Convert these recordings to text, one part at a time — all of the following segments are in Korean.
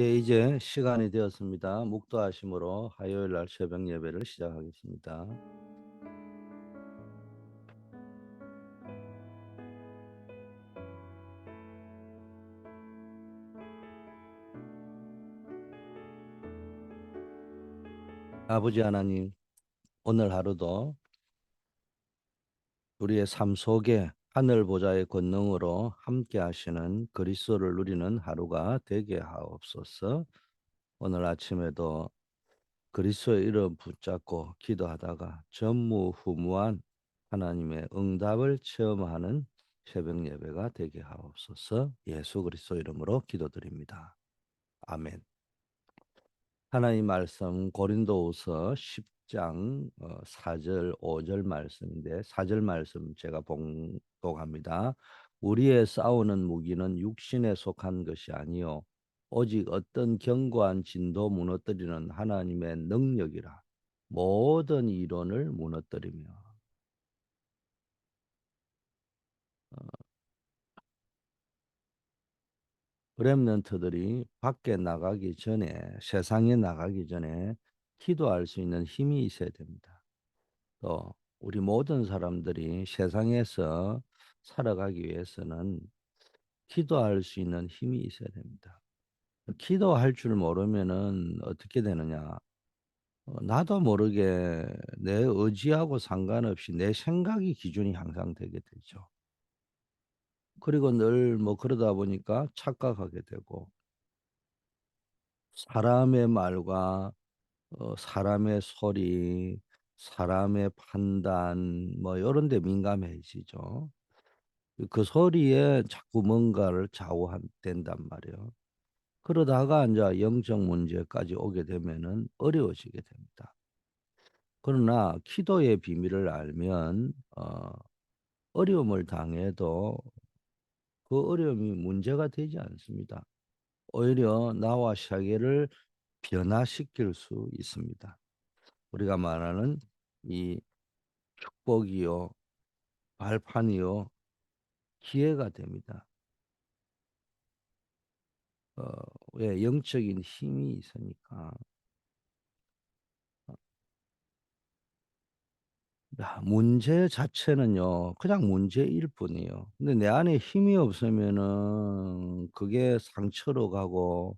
예, 이제 시간이 되었습니다. 묵도하심으로 화요일 날 새벽 예배를 시작하겠습니다. 아버지 하나님, 오늘 하루도 우리의 삶 속에 하늘 보좌의 권능으로 함께 하시는 그리스도를 누리는 하루가 되게 하옵소서. 오늘 아침에도 그리스도의 이름 붙잡고 기도하다가 전무후무한 하나님의 응답을 체험하는 새벽 예배가 되게 하옵소서. 예수 그리스도 이름으로 기도드립니다. 아멘. 하나님 말씀 고린도후서 10장 4절 5절 말씀인데 4절 말씀 제가 봉독합니다. 우리의 싸우는 무기는 육신에 속한 것이 아니요 오직 어떤 견고한 진도 무너뜨리는 하나님의 능력이라. 모든 이론을 무너뜨리며. 렘넌트들이 밖에 나가기 전에, 세상에 나가기 전에 기도할 수 있는 힘이 있어야 됩니다. 또 우리 모든 사람들이 세상에서 살아가기 위해서는 기도할 수 있는 힘이 있어야 됩니다. 기도할 줄 모르면은 어떻게 되느냐? 나도 모르게 내 의지하고 상관없이 내 생각이 기준이 항상 되게 되죠. 그리고 늘 뭐 그러다 보니까 착각하게 되고 사람의 말과 사람의 소리, 사람의 판단 뭐 이런 데 민감해지죠. 그 소리에 자꾸 뭔가를 좌우된단 말이에요. 그러다가 이제 영적 문제까지 오게 되면은 어려워지게 됩니다. 그러나 기도의 비밀을 알면 어려움을 당해도 그 어려움이 문제가 되지 않습니다. 오히려 나와 세계를 변화시킬 수 있습니다. 우리가 말하는 이 축복이요, 발판이요, 기회가 됩니다. 어, 왜 영적인 힘이 있으니까. 문제 자체는요, 그냥 문제일 뿐이에요. 근데 내 안에 힘이 없으면은 그게 상처로 가고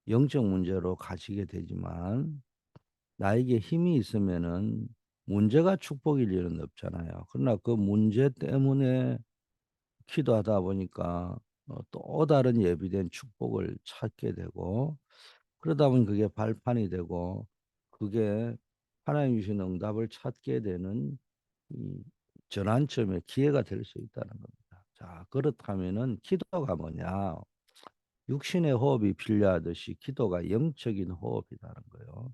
영적 문제로 가지게 되지만 나에게 힘이 있으면은 문제가 축복일 일은 없잖아요. 그러나 그 문제 때문에 기도하다 보니까 또 다른 예비된 축복을 찾게 되고 그러다 보니 그게 발판이 되고 그게 하나님 주신 응답을 찾게 되는 이 전환점의 기회가 될 수 있다는 겁니다. 자, 그렇다면은 기도가 뭐냐? 육신의 호흡이 필요하듯이 기도가 영적인 호흡이라는 거예요.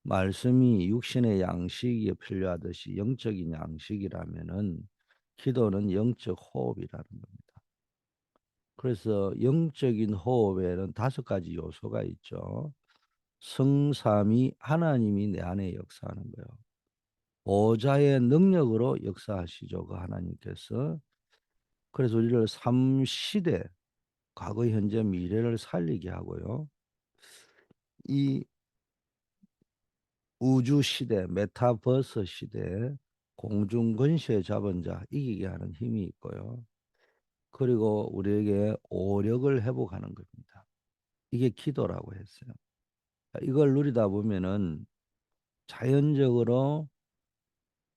말씀이 육신의 양식이 필요하듯이 영적인 양식이라면은 기도는 영적 호흡이라는 겁니다. 그래서 영적인 호흡에는 5가지 요소가 있죠. 성삼위 하나님이 내 안에 역사하는 거예요. 보좌의 능력으로 역사하시죠. 그 하나님께서. 그래서 우리를 삼시대, 과거, 현재, 미래를 살리게 하고요. 이 우주 시대, 메타버스 시대, 공중 권세 잡은 자 이기게 하는 힘이 있고요. 그리고 우리에게 오력을 회복하는 겁니다. 이게 기도라고 했어요. 이걸 누리다 보면은 자연적으로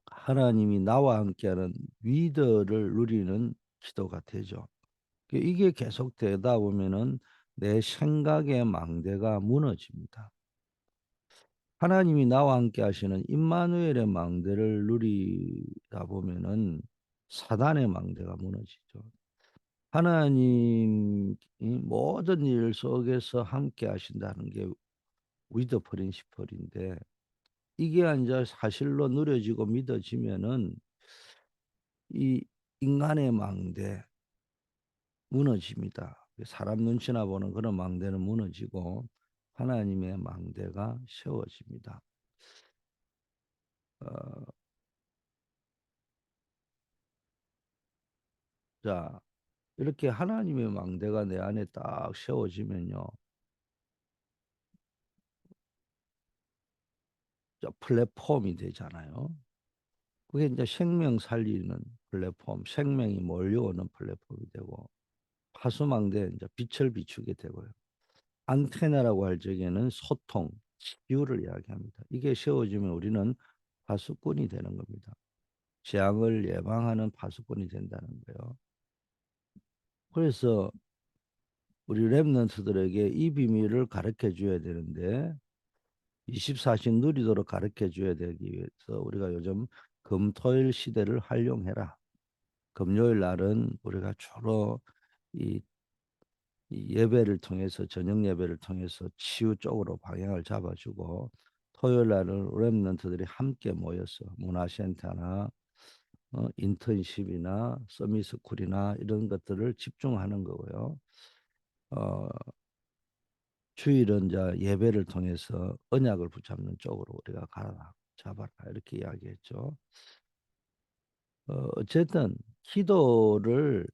하나님이 나와 함께하는 위더를 누리는 기도가 되죠. 이게 계속되다 보면은 내 생각의 망대가 무너집니다. 하나님이 나와 함께 하시는 임마누엘의 망대를 누리다 보면은 사단의 망대가 무너지죠. 하나님이 모든 일 속에서 함께 하신다는 게 위드 프린시플인데 이게 이제 사실로 누려지고 믿어지면은 이 인간의 망대 무너집니다. 사람 눈치나 보는 그런 망대는 무너지고 하나님의 망대가 세워집니다. 어, 자, 이렇게 하나님의 망대가 내 안에 딱 세워지면요. 플랫폼이 되잖아요. 그게 이제 생명 살리는 플랫폼, 생명이 몰려오는 플랫폼이 되고 파수망대에 이제 빛을 비추게 되고요. 안테나라고 할 적에는 소통, 치유를 이야기합니다. 이게 세워지면 우리는 파수꾼이 되는 겁니다. 재앙을 예방하는 파수꾼이 된다는 거예요. 그래서 우리 랩런트들에게 이 비밀을 가르쳐 줘야 되는데 24시 누리도록 가르쳐 줘야 되기 위해서 우리가 요즘 금토일 시대를 활용해라. 금요일 날은 우리가 주로 이, 이 예배를 통해서 저녁 예배를 통해서 치유 쪽으로 방향을 잡아주고 토요일 날은 랩런트들이 함께 모여서 문화센터나 인턴십이나 서미스쿨이나 이런 것들을 집중하는 거고요. 어, 주일은 이제 예배를 통해서 언약을 붙잡는 쪽으로 우리가 가라 잡아라 이렇게 이야기했죠. 어쨌든 기도를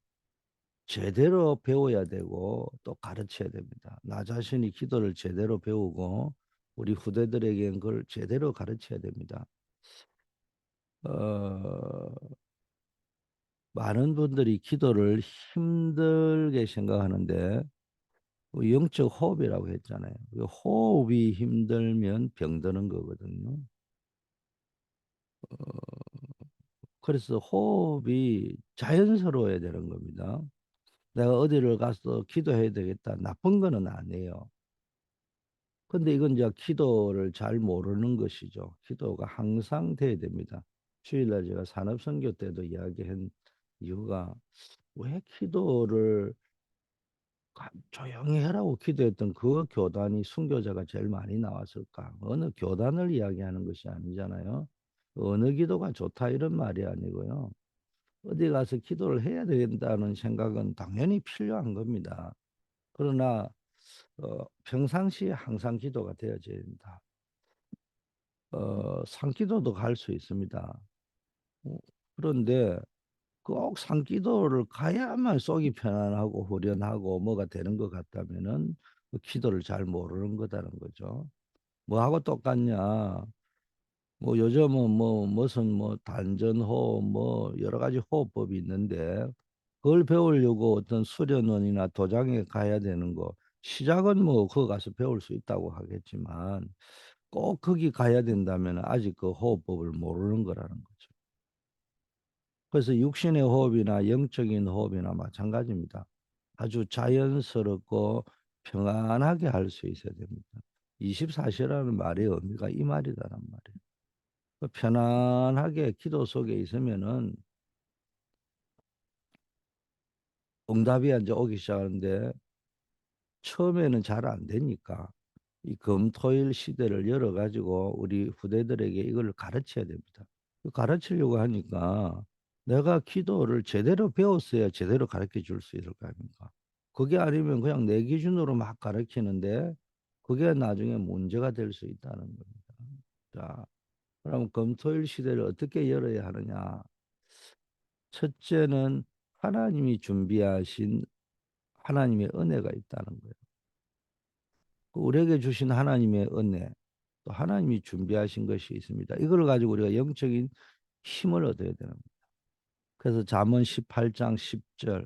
제대로 배워야 되고 또 가르쳐야 됩니다. 나 자신이 기도를 제대로 배우고 우리 후대들에게는 그걸 제대로 가르쳐야 됩니다. 어, 많은 분들이 기도를 힘들게 생각하는데 영적 호흡이라고 했잖아요. 그 호흡이 힘들면 병드는 거거든요. 그래서 호흡이 자연스러워야 되는 겁니다. 내가 어디를 가서 기도해야 되겠다. 나쁜 거는 아니에요. 근데 이건 이제 기도를 잘 모르는 것이죠. 기도가 항상 돼야 됩니다. 주일날 제가 산업선교 때도 이야기한 이유가 왜 기도를 조용히 해라고 기도했던 그 교단이 순교자가 제일 많이 나왔을까? 어느 교단을 이야기하는 것이 아니잖아요. 어느 기도가 좋다 이런 말이 아니고요. 어디 가서 기도를 해야 된다는 생각은 당연히 필요한 겁니다. 그러나 평상시에 항상 기도가 되어져야 된다. 산기도도 갈 수 있습니다. 어, 그런데 꼭 산기도를 가야만 속이 편안하고 후련하고 뭐가 되는 것 같다면은 그 기도를 잘 모르는 거다는 거죠. 뭐하고 똑같냐? 뭐 요즘은 뭐 무슨 뭐 단전호흡 뭐 여러 가지 호흡법이 있는데 그걸 배우려고 어떤 수련원이나 도장에 가야 되는 거 시작은 뭐 거기 가서 배울 수 있다고 하겠지만 꼭 거기 가야 된다면 아직 그 호흡법을 모르는 거라는 거죠. 그래서 육신의 호흡이나 영적인 호흡이나 마찬가지입니다. 아주 자연스럽고 평안하게 할 수 있어야 됩니다. 24시라는 말의 의미가 이 말이다란 말이에요. 그 편안하게 기도 속에 있으면은 응답이 이제 오기 시작하는데 처음에는 잘 안 되니까 이 금토일 시대를 열어가지고 우리 후대들에게 이걸 가르쳐야 됩니다. 가르치려고 하니까 내가 기도를 제대로 배웠어야 제대로 가르쳐 줄 수 있을 거 아닙니까? 그게 아니면 그냥 내 기준으로 막 가르치는데 그게 나중에 문제가 될 수 있다는 겁니다. 자, 그럼 금토일 시대를 어떻게 열어야 하느냐? 첫째는 하나님이 준비하신 하나님의 은혜가 있다는 거예요. 그 우리에게 주신 하나님의 은혜, 또 하나님이 준비하신 것이 있습니다. 이걸 가지고 우리가 영적인 힘을 얻어야 되는 거예요. 그래서 잠언 18장 10절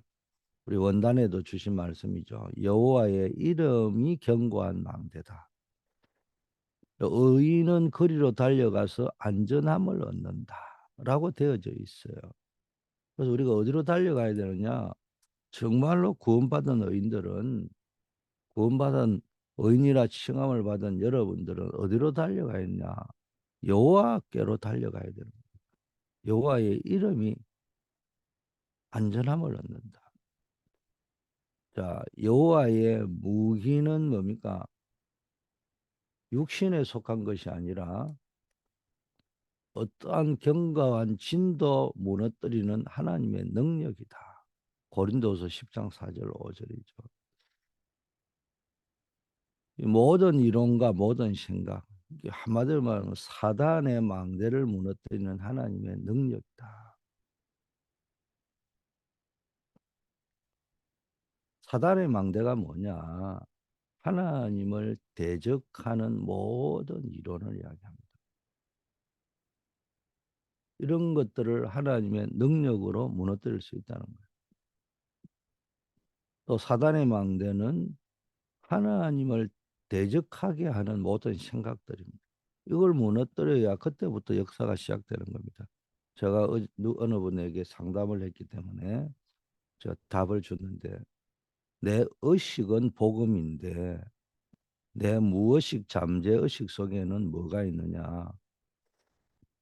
우리 원단에도 주신 말씀이죠. 여호와의 이름이 견고한 망대다. 의인은 거리로 달려가서 안전함을 얻는다. 라고 되어져 있어요. 그래서 우리가 어디로 달려가야 되느냐? 정말로 구원받은 의인들은 구원받은 의인이라 칭함을 받은 여러분들은 어디로 달려가야 했냐? 여호와께로 달려가야 되는 거예요. 여호와의 이름이 안전함을 얻는다. 자, 여호와의 무기는 뭡니까? 육신에 속한 것이 아니라 어떠한 견고한 진도 무너뜨리는 하나님의 능력이다. 고린도서 10장 4절 5절이죠. 모든 이론과 모든 생각, 한마디로 말하면 사단의 망대를 무너뜨리는 하나님의 능력이다. 사단의 망대가 뭐냐? 하나님을 대적하는 모든 이론을 이야기합니다. 이런 것들을 하나님의 능력으로 무너뜨릴 수 있다는 거예요. 또 사단의 망대는 하나님을 대적하게 하는 모든 생각들입니다. 이걸 무너뜨려야 그때부터 역사가 시작되는 겁니다. 제가 어느 분에게 상담을 했기 때문에 저 답을 줬는데, 내 의식은 복음인데 내 무의식 잠재의식 속에는 뭐가 있느냐.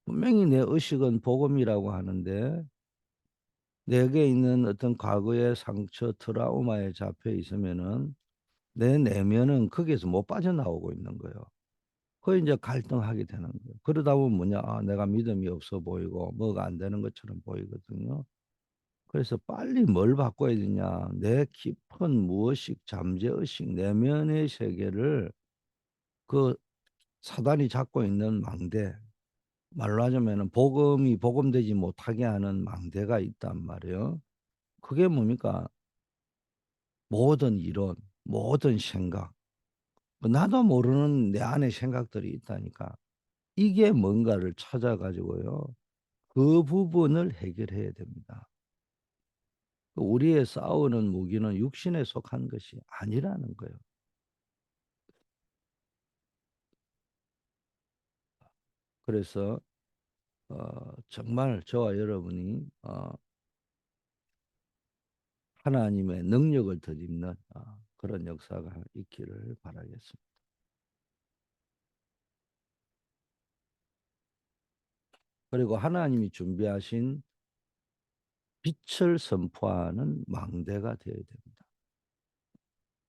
분명히 내 의식은 복음이라고 하는데 내게 있는 어떤 과거의 상처, 트라우마에 잡혀 있으면은 내 내면은 거기에서 못 빠져나오고 있는 거예요. 그 이제 갈등하게 되는 거예요. 그러다 보면 뭐냐, 아, 내가 믿음이 없어 보이고 뭐가 안 되는 것처럼 보이거든요. 그래서 빨리 뭘 바꿔야 되냐, 내 깊은 무의식, 잠재의식, 내면의 세계를 그 사단이 잡고 있는 망대, 말로 하자면은 복음이 복음되지 못하게 하는 망대가 있단 말이에요. 그게 뭡니까? 모든 이론, 모든 생각, 나도 모르는 내 안에 생각들이 있다니까. 이게 뭔가를 찾아가지고요, 그 부분을 해결해야 됩니다. 우리의 싸우는 무기는 육신에 속한 것이 아니라는 거예요. 그래서 정말 저와 여러분이 하나님의 능력을 덧입는 그런 역사가 있기를 바라겠습니다. 그리고 하나님이 준비하신 빛을 선포하는 망대가 되어야 됩니다.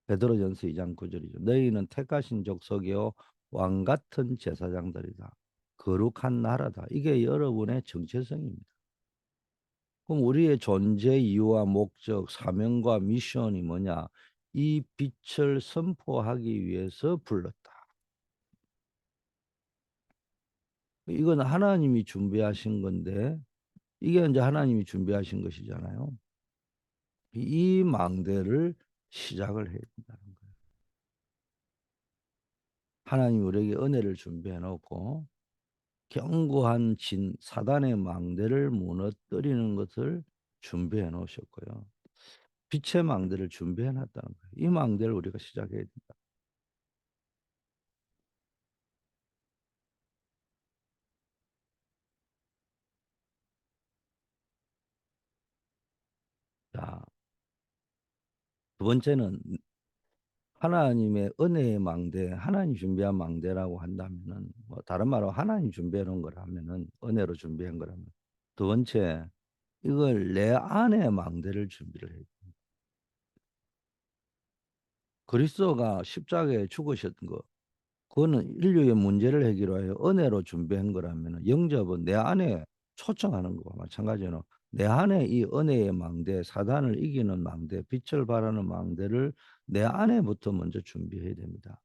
베드로전서 2장 9절이죠. 너희는 택하신 족속이요 왕 같은 제사장들이다. 거룩한 나라다. 이게 여러분의 정체성입니다. 그럼 우리의 존재 이유와 목적, 사명과 미션이 뭐냐? 이 빛을 선포하기 위해서 불렀다. 이건 하나님이 준비하신 건데, 이게 이제 하나님이 준비하신 것이잖아요. 이 망대를 시작을 해야 된다는 거예요. 하나님이 우리에게 은혜를 준비해 놓고 견고한 사단의 망대를 무너뜨리는 것을 준비해 놓으셨고요. 빛의 망대를 준비해 놨다는 거예요. 이 망대를 우리가 시작해야 된다. 자, 두 번째는 하나님의 은혜의 망대, 하나님 준비한 망대라고 한다면은, 뭐 다른 말로 하나님 준비해 놓은 거라면은, 은혜로 준비한 거라면, 두 번째, 이걸 내 안에 망대를 준비를 해요. 그리스도가 십자가에 죽으셨던 거, 그거는 인류의 문제를 해결하여 은혜로 준비한 거라면, 영접은 내 안에 초청하는 거와 마찬가지로 내 안에 이 은혜의 망대, 사단을 이기는 망대, 빛을 발하는 망대를 내 안에부터 먼저 준비해야 됩니다.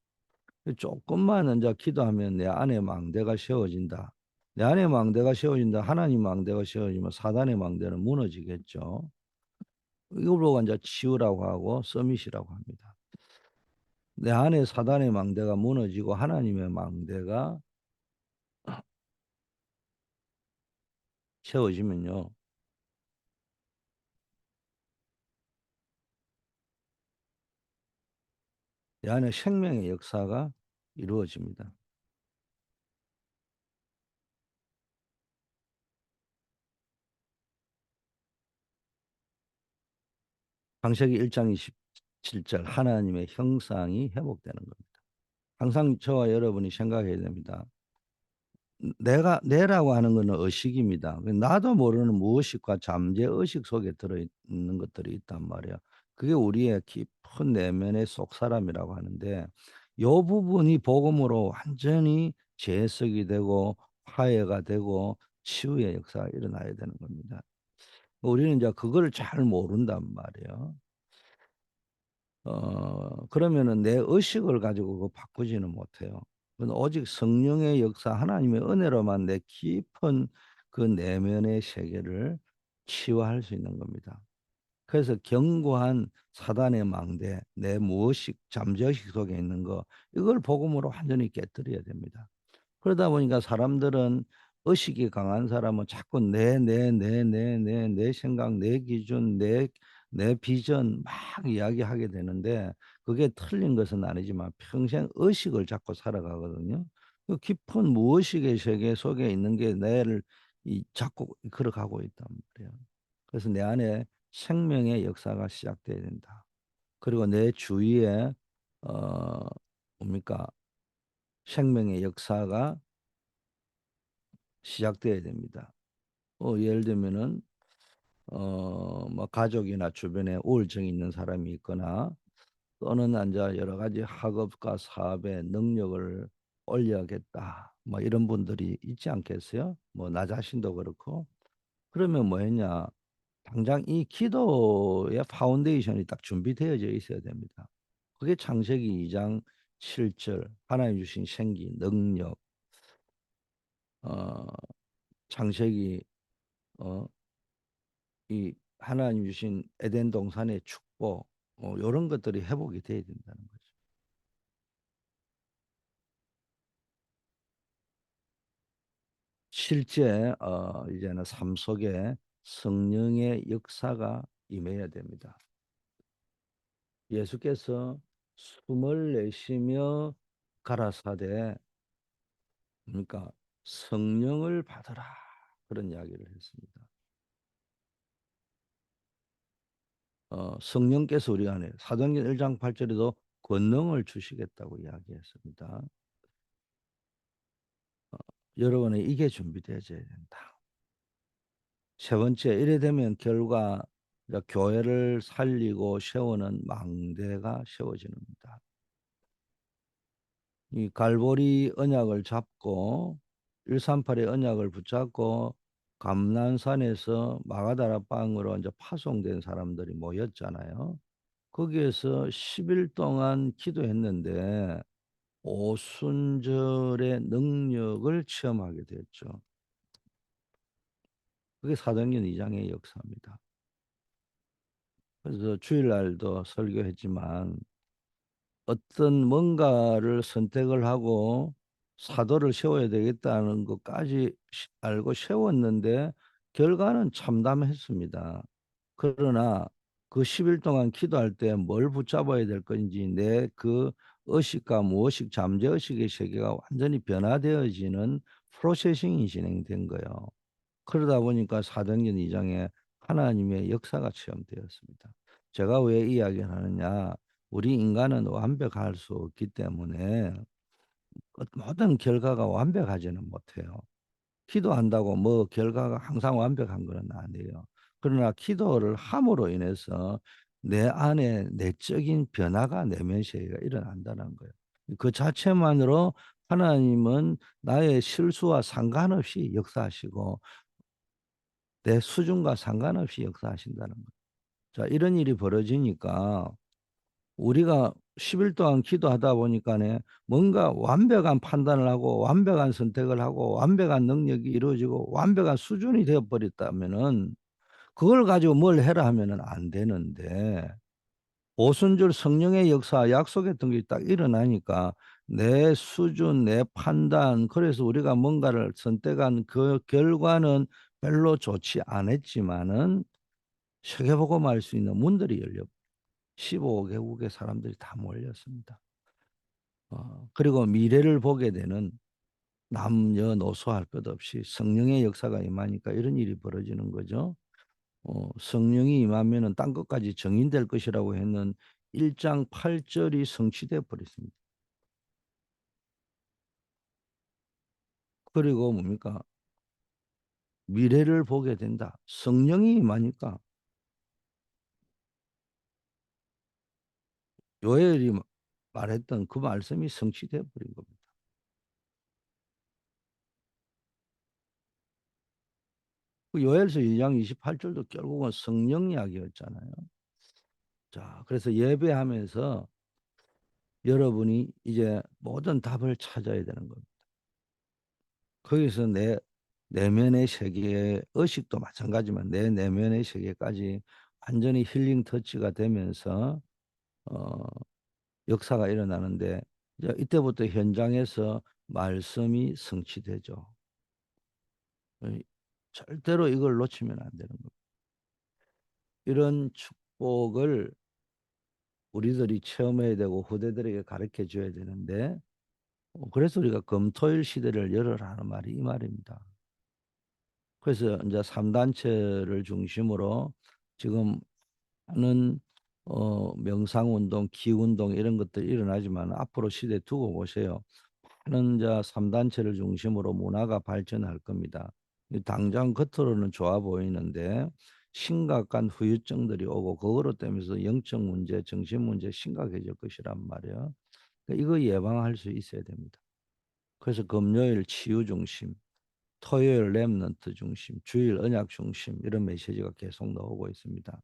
조금만 이제 기도하면 내 안에 망대가 세워진다. 내 안에 망대가 세워진다. 하나님 망대가 세워지면 사단의 망대는 무너지겠죠. 이걸 보고 이제 치유라고 하고 서밋이라고 합니다. 내 안에 사단의 망대가 무너지고 하나님의 망대가 세워지면요, 내 안에 생명의 역사가 이루어집니다. 창세기 1장 27절 하나님의 형상이 회복되는 겁니다. 항상 저와 여러분이 생각해야 됩니다. 내라고 하는 것은 의식입니다. 나도 모르는 무의식과 잠재의식 속에 들어있는 것들이 있단 말이야. 그게 우리의 깊은 내면의 속사람이라고 하는데, 이 부분이 복음으로 완전히 재해석이 되고 화해가 되고 치유의 역사가 일어나야 되는 겁니다. 우리는 이제 그걸 잘 모른단 말이에요. 그러면은 내 의식을 가지고 그거 바꾸지는 못해요. 그건 오직 성령의 역사, 하나님의 은혜로만 내 깊은 그 내면의 세계를 치유할 수 있는 겁니다. 그래서 견고한 사단의 망대, 내 무의식, 잠재의식 속에 있는 거, 이걸 복음으로 완전히 깨뜨려야 됩니다. 그러다 보니까 사람들은 의식이 강한 사람은 자꾸 내 생각, 내 기준, 내 비전 막 이야기하게 되는데 그게 틀린 것은 아니지만 평생 의식을 잡고 살아가거든요. 그 깊은 무의식의 세계 속에 있는 게 내를 자꾸 걸어가고 있단 말이에요. 그래서 내 안에 생명의 역사가 시작돼야 된다. 그리고 내 주위에 어 뭡니까? 생명의 역사가 시작돼야 됩니다. 예를 들면은 뭐 가족이나 주변에 우울증이 있는 사람이 있거나 또는 이제 여러 가지 학업과 사업의 능력을 올려야겠다. 뭐 이런 분들이 있지 않겠어요? 뭐 나 자신도 그렇고. 그러면 뭐 했냐? 당장 이 기도의 파운데이션이 딱 준비되어져 있어야 됩니다. 그게 창세기 2장 7절 하나님 주신 생기, 능력, 어, 창세기 어, 이 하나님 주신 에덴 동산의 축복, 이런 것들이 회복이 돼야 된다는 거죠. 실제 이제는 삶 속에 성령의 역사가 임해야 됩니다. 예수께서 숨을 내쉬며 가라사대, 그러니까 성령을 받으라, 그런 이야기를 했습니다. 성령께서 우리 안에 사도행전 1장 8절에도 권능을 주시겠다고 이야기했습니다. 여러분의 이게 준비되어져야 된다. 세 번째, 이래 되면 결과 교회를 살리고 세우는 망대가 세워지는 겁니다. 이 갈보리 언약을 잡고 138의 언약을 붙잡고 감난산에서 마가다라 빵으로 이제 파송된 사람들이 모였잖아요. 거기에서 10일 동안 기도했는데 오순절의 능력을 체험하게 됐죠. 그게 사도행전 2장의 역사입니다. 그래서 주일날도 설교했지만 어떤 뭔가를 선택을 하고 사도를 세워야 되겠다는 것까지 알고 세웠는데 결과는 참담했습니다. 그러나 그 10일 동안 기도할 때 뭘 붙잡아야 될 건지 내 그 의식과 무의식, 잠재의식의 세계가 완전히 변화되어지는 프로세싱이 진행된 거예요. 그러다 보니까 사도행전 2장에 하나님의 역사가 체험되었습니다. 제가 왜 이야기를 하느냐? 우리 인간은 완벽할 수 없기 때문에 모든 결과가 완벽하지는 못해요. 기도한다고 뭐 결과가 항상 완벽한 건 아니에요. 그러나 기도를 함으로 인해서 내 안에 내적인 변화가 내면 세계가 일어난다는 거예요. 그 자체만으로 하나님은 나의 실수와 상관없이 역사하시고 내 수준과 상관없이 역사하신다는 거예요. 자, 이런 일이 벌어지니까 우리가 10일 동안 기도하다 보니까네 뭔가 완벽한 판단을 하고 완벽한 선택을 하고 완벽한 능력이 이루어지고 완벽한 수준이 되어 버렸다면은 그걸 가지고 뭘 해라 하면은 안 되는데 오순절 성령의 역사 약속했던 게 딱 일어나니까 내 수준, 내 판단, 그래서 우리가 뭔가를 선택한 그 결과는 별로 좋지 않았지만은 세계복음할 수 있는 문들이 열려 15개국의 사람들이 다 몰렸습니다. 그리고 미래를 보게 되는 남녀노소 할 것 없이 성령의 역사가 임하니까 이런 일이 벌어지는 거죠. 성령이 임하면은 땅 끝까지 정인될 것이라고 했는 1장 8절이 성취돼 버렸습니다. 그리고 뭡니까? 미래를 보게 된다. 성령이 임하니까 요엘이 말했던 그 말씀이 성취돼 버린 겁니다. 그 요엘서 2장 28절도 결국은 성령 이야기였잖아요. 자, 그래서 예배하면서 여러분이 이제 모든 답을 찾아야 되는 겁니다. 거기서 내 내면의 세계의 의식도 마찬가지지만 내 내면의 세계까지 완전히 힐링 터치가 되면서 어, 역사가 일어나는데 이제 이때부터 현장에서 말씀이 성취되죠. 어, 절대로 이걸 놓치면 안 되는 겁니다. 이런 축복을 우리들이 체험해야 되고 후대들에게 가르쳐 줘야 되는데 그래서 우리가 금토일 시대를 열어라 하는 말이 이 말입니다. 그래서 이제 3단체를 중심으로 지금 하는 명상 운동, 기 운동 이런 것들이 일어나지만 앞으로 시대 두고 보세요. 많은 자 3단체를 중심으로 문화가 발전할 겁니다. 당장 겉으로는 좋아 보이는데 심각한 후유증들이 오고 그거로 때문에 영적 문제, 정신 문제 심각해질 것이란 말이에요. 그러니까 이거 예방할 수 있어야 됩니다. 그래서 금요일 치유 중심, 토요일 렘넌트 중심, 주일 언약 중심 이런 메시지가 계속 나오고 있습니다.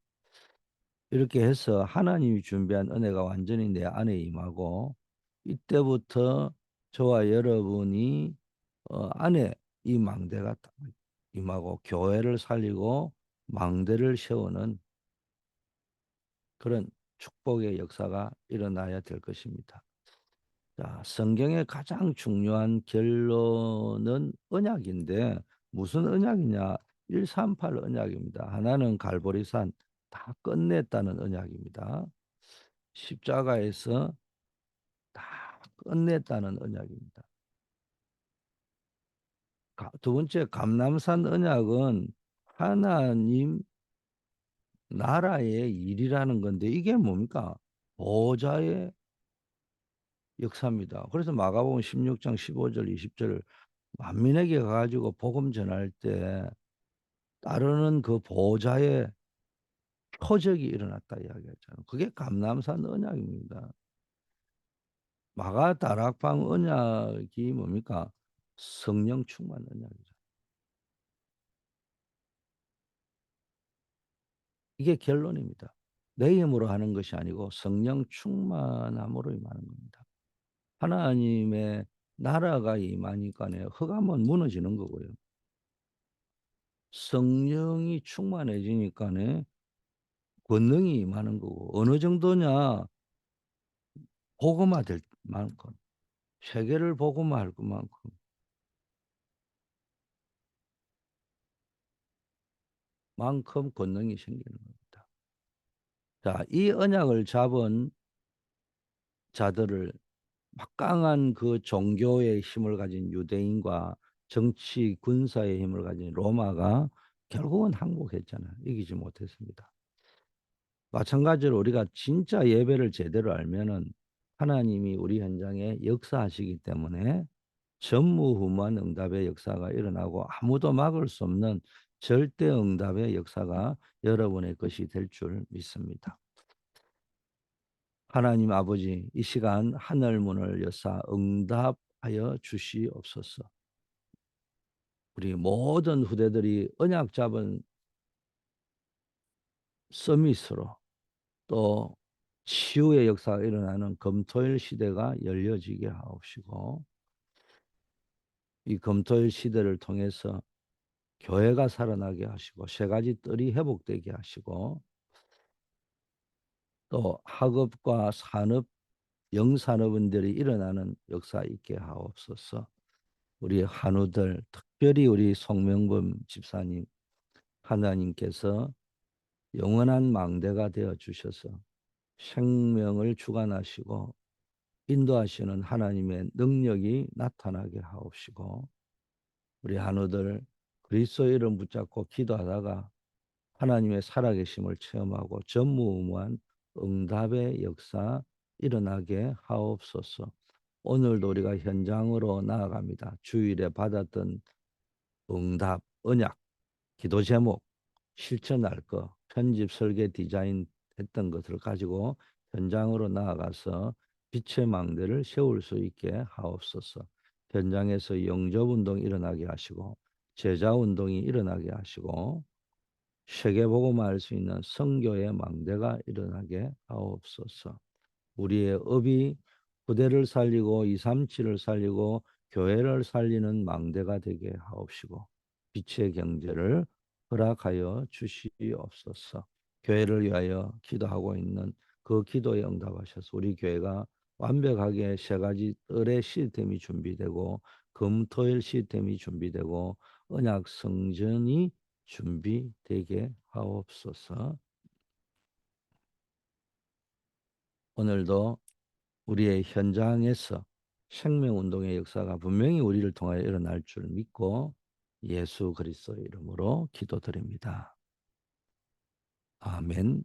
이렇게 해서 하나님이 준비한 은혜가 완전히 내 안에 임하고 이때부터 저와 여러분이 안에 이 망대가 딱 임하고 교회를 살리고 망대를 세우는 그런 축복의 역사가 일어나야 될 것입니다. 자, 성경의 가장 중요한 결론은 언약인데 무슨 언약이냐? 138 언약입니다. 하나는 갈보리산 다 끝냈다는 언약입니다. 십자가에서 다 끝냈다는 언약입니다. 두 번째 감람산 언약은 하나님 나라의 일이라는 건데 이게 뭡니까? 보좌의 역사입니다. 그래서 마가복음 16장 15절 20절 만민에게 가가지고 복음 전할 때 따르는 그 보좌의 표적이 일어났다 이야기했잖아요. 그게 감람산 언약입니다. 마가 다락방 언약이 뭡니까? 성령 충만 언약이죠. 이게 결론입니다. 내 힘으로 하는 것이 아니고 성령 충만함으로 임하는 겁니다. 하나님의 나라가 임하니까네 흑암은 무너지는 거고요. 성령이 충만해지니까네 권능이 임하는 거고 어느 정도냐 복음화 될 만큼 세계를 복음화할 것만큼 권능이 생기는 겁니다. 자, 이 언약을 잡은 자들을 막강한 그 종교의 힘을 가진 유대인과 정치 군사의 힘을 가진 로마가 결국은 항복했잖아요. 이기지 못했습니다. 마찬가지로 우리가 진짜 예배를 제대로 알면은 하나님이 우리 현장에 역사하시기 때문에 전무후무한 응답의 역사가 일어나고 아무도 막을 수 없는 절대 응답의 역사가 여러분의 것이 될 줄 믿습니다. 하나님 아버지, 이 시간 하늘 문을 여사 응답하여 주시옵소서. 우리 모든 후대들이 언약 잡은 서밋으로 또 치유의 역사가 일어나는 금토일 시대가 열려지게 하옵시고 이 금토일 시대를 통해서 교회가 살아나게 하시고 세 가지 뜰이 회복되게 하시고 또 학업과 산업, 영산업원들이 일어나는 역사 있게 하옵소서. 우리 한우들 특별히 우리 송명범 집사님 하나님께서 영원한 망대가 되어 주셔서 생명을 주관하시고 인도하시는 하나님의 능력이 나타나게 하옵시고 우리 한우들 그리스도의 이름 붙잡고 기도하다가 하나님의 살아계심을 체험하고 전무후무한 응답의 역사 일어나게 하옵소서. 오늘도 우리가 현장으로 나아갑니다. 주일에 받았던 응답, 언약, 기도 제목, 실천할 거, 편집, 설계, 디자인 했던 것을 가지고 현장으로 나아가서 빛의 망대를 세울 수 있게 하옵소서. 현장에서 영접 운동이 일어나게 하시고 제자 운동이 일어나게 하시고 세계복음화할 수 있는 선교의 망대가 일어나게 하옵소서. 우리의 업이 부대를 살리고 237을 살리고 교회를 살리는 망대가 되게 하옵시고 빛의 경제를 허락하여 주시옵소서. 교회를 위하여 기도하고 있는 그 기도에 응답하셔서 우리 교회가 완벽하게 세 가지 뜰의 시스템이 준비되고 금토일 시스템이 준비되고 언약 성전이 준비되게 하옵소서. 오늘도 우리의 현장에서 생명운동의 역사가 분명히 우리를 통하여 일어날 줄 믿고 예수 그리스도의 이름으로 기도드립니다. 아멘.